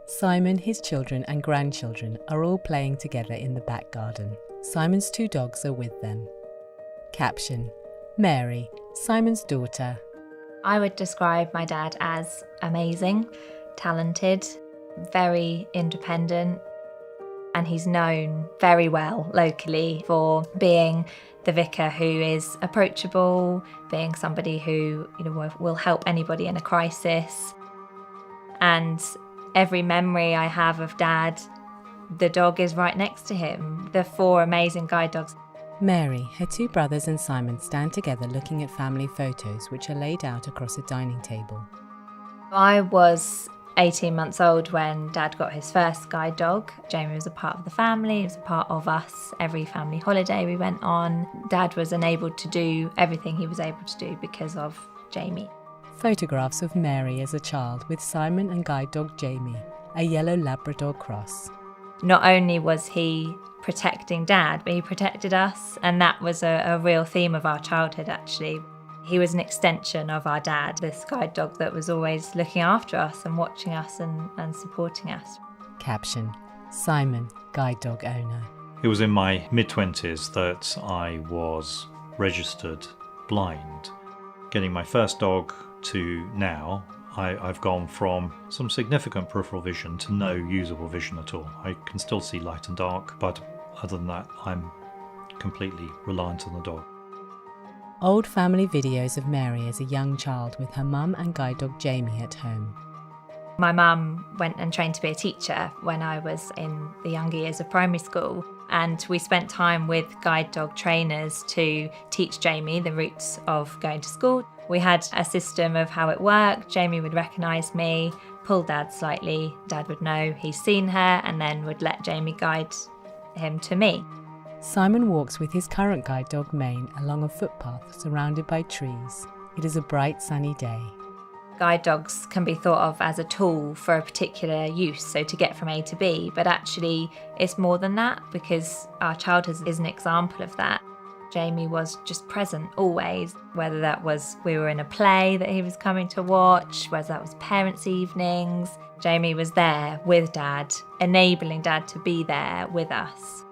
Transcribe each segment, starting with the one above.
Simon, his children and grandchildren are all playing together in the back garden. Simon's 2 dogs are with them. Caption: Mary, Simon's daughter. I would describe my dad as amazing, talented, very independent, and he's known very well locally for being the vicar who is approachable, being somebody who will help anybody in a crisis. And every memory I have of Dad, the dog is right next to him. The 4 amazing guide dogs. Mary, her 2 brothers and Simon stand together looking at family photos which are laid out across a dining table. I was 18 months old when Dad got his first guide dog. Jamie was a part of the family, he was a part of us. Every family holiday we went on, Dad was enabled to do everything he was able to do because of Jamie. Photographs of Mary as a child with Simon and guide dog Jamie, a yellow Labrador cross. Not only was he protecting Dad, but he protected us, and that was a real theme of our childhood actually. He was an extension of our dad, this guide dog that was always looking after us and watching us and supporting us. Caption: Simon, guide dog owner. It was in my mid-20s that I was registered blind. Getting my first dog to now, I've gone from some significant peripheral vision to no usable vision at all. I can still see light and dark, but other than that, I'm completely reliant on the dog. Old family videos of Mary as a young child with her mum and guide dog Jamie at home. My mum went and trained to be a teacher when I was in the younger years of primary school, and we spent time with guide dog trainers to teach Jamie the routes of going to school. We had a system of how it worked. Jamie would recognise me, pull Dad slightly, Dad would know he's seen her, and then would let Jamie guide him to me. Simon walks with his current guide dog Maine along a footpath surrounded by trees. It is a bright sunny day. Guide dogs can be thought of as a tool for a particular use, so to get from A to B, but actually it's more than that, because our childhood is an example of that. Jamie was just present always, whether that was we were in a play that he was coming to watch, whether that was parents' evenings. Jamie was there with Dad, enabling Dad to be there with us.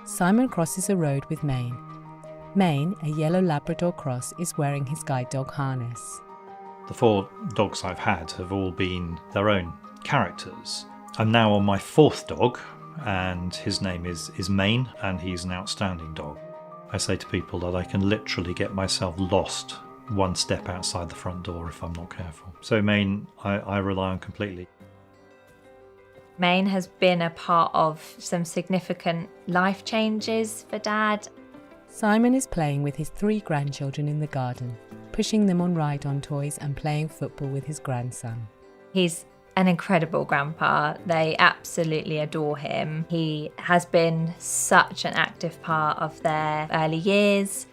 Simon crosses a road with Maine. Maine, a yellow Labrador cross, is wearing his guide dog harness. The 4 dogs I've had have all been their own characters. I'm now on my 4th dog, and his name is Maine, and he's an outstanding dog. I say to people that I can literally get myself lost 1 step outside the front door if I'm not careful. So Maine, I rely on completely. Maine has been a part of some significant life changes for Dad. Simon is playing with his 3 grandchildren in the garden, pushing them on ride-on toys and playing football with his grandson. He's an incredible grandpa. They absolutely adore him. He has been such an active part of their early years.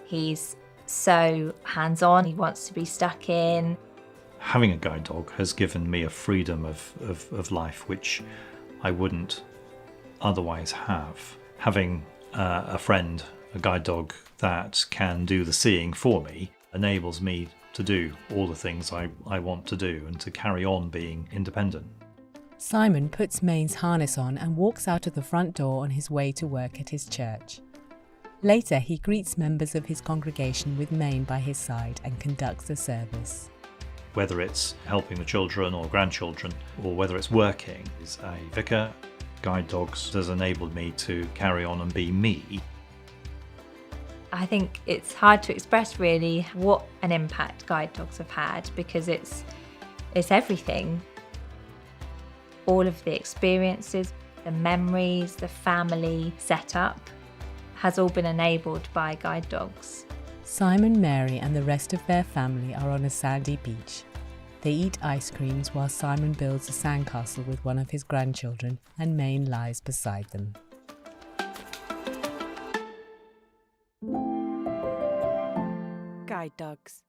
He's so hands-on. He wants to be stuck in. Having a guide dog has given me a freedom of life which I wouldn't otherwise have. Having a friend, a guide dog that can do the seeing for me, enables me to do all the things I want to do and to carry on being independent. Simon puts Maine's harness on and walks out of the front door on his way to work at his church. Later, he greets members of his congregation with Maine by his side and conducts a service. Whether it's helping the children or grandchildren, or whether it's working as a vicar, guide dogs has enabled me to carry on and be me. I think it's hard to express really what an impact guide dogs have had, because it's everything. All of the experiences, the memories, the family setup has all been enabled by guide dogs. Simon, Mary and the rest of their family are on a sandy beach. They eat ice creams while Simon builds a sandcastle with one of his grandchildren and Maine lies beside them. Guide dogs.